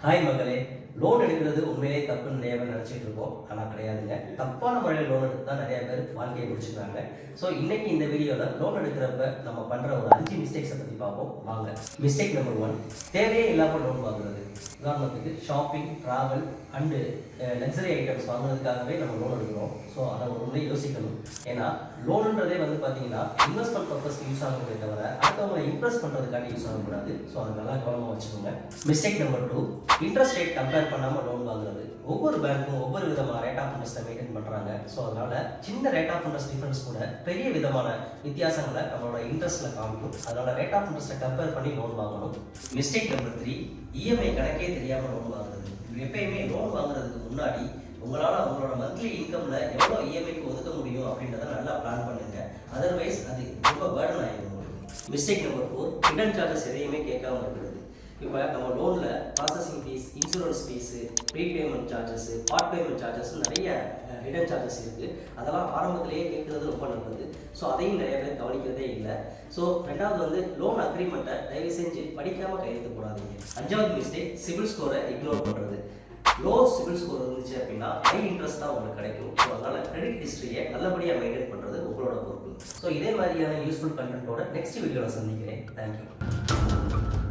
Hi மக்களே, loan எடுக்கிறது உண்மையிலே தப்புன்னு நிறைய பேர் நினச்சிட்டு இருக்கோம். ஆனால் கிடையாதுங்க. தப்பான முறையில் லோன் எடுத்து தான் நிறைய பேர் வாழ்க்கையை முடிச்சுக்கிறாங்க. ஸோ இன்னைக்கு இந்த வீடியோவில் லோன் எடுக்கிறப்ப நம்ம பண்ணுற ஒரு 5 மிஸ்டேக்ஸை பற்றி பார்ப்போம். வாங்க. மிஸ்டேக் நம்பர் 1, தேவையே இல்லாமல் லோன் வாங்குறது. உதாரணத்துக்கு shopping, travel and luxury items வாங்குறதுக்காகவே நம்ம லோன் எடுக்கிறோம். ஸோ அதை ஒரு முறை யோசிக்கணும். ஏன்னா லோனுன்றதே வந்து பார்த்தீங்கன்னா இன்வெஸ்ட்மெண்ட் பர்பஸ்க்கு யூஸ் ஆகுறதே தவிர அடுத்தவங்களை இம்ப்ரெஸ் பண்ணுறதுக்காண்டி யூஸ் ஆகக்கூடாது. ஸோ அதை நல்லா கவனமாக வச்சுக்கோங்க. Mistake number 2, interest rate compare பண்ணாமல் லோன் வாங்குறது. ஒவ்வொரு பேங்க்கும் ஒவ்வொரு விதமான ரேட் ஆஃப் இன்ட்ரெஸ்ட்டை மெயின்டைன் பண்ணுறாங்க. ஸோ அதனால சின்ன ரேட் ஆஃப் இன்ட்ரெஸ்ட் டிஃபரன்ஸ் கூட பெரிய விதமான வித்தியாசங்களை நம்மளோட இன்ட்ரெஸ்ட்ல காமிக்கும். அதனால ரேட் ஆஃப் இன்ட்ரெஸ்ட்டை கம்பேர் பண்ணி லோன் வாங்கணும். மிஸ்டேக் நம்பர் 3, இஎம்ஐ கணக்கே தெரியாமல் லோன் வாங்குறது. எப்பயுமே லோன் வாங்குறதுக்கு முன்னாடி உங்களால் உங்களோட மந்த்லி இன்கம்ல எவ்வளோ இஎம்ஐக்கு ஒதுக்க முடியும் அப்படின்றத நல்லா பிளான் பண்ணுங்க. அதர்வைஸ் அது ரொம்ப பேர்டன் ஆகிடும் உங்களுக்கு. மிஸ்டேக் நம்பர் 4, ஹிடன் சார்ஜஸ் எதையுமே கேட்காம இருக்கிறது. இப்போ நம்ம லோனில் processing fees, insurance fees, prepayment charges, part payment charges நிறைய ஹிடன் சார்ஜஸ் இருக்குது. அதெல்லாம் ஆரம்பத்திலேயே கேட்குறது ரொம்ப நல்லது. ஸோ அதையும் நிறைய பேர் கவனிக்கிறதே இல்லை. ஸோ ரெண்டாவது வந்து லோன் அக்ரிமெண்ட்டை தயவு செஞ்சு படிக்காமல் கையெழுத்து போடாதீங்க. 5வது மிஸ்டேக், சிபில் ஸ்கோரை இக்னோர் பண்ணுறது. லோ சிபில் ஸ்கோர் இருந்துச்சு அப்படின்னா ஹை இன்ட்ரெஸ்ட் தான் உங்களுக்கு கிடைக்கும். ஸோ அதனால் கிரெடிட் ஹிஸ்ட்ரியை நல்லபடியாக மெயின்டைன் பண்ணுறது உங்களோட பொறுப்பு. ஸோ இதே மாதிரியான யூஸ்ஃபுல் கண்டென்ட்டோட நெக்ஸ்ட் வீடியோவில் சந்திக்கிறேன். தேங்க்யூ.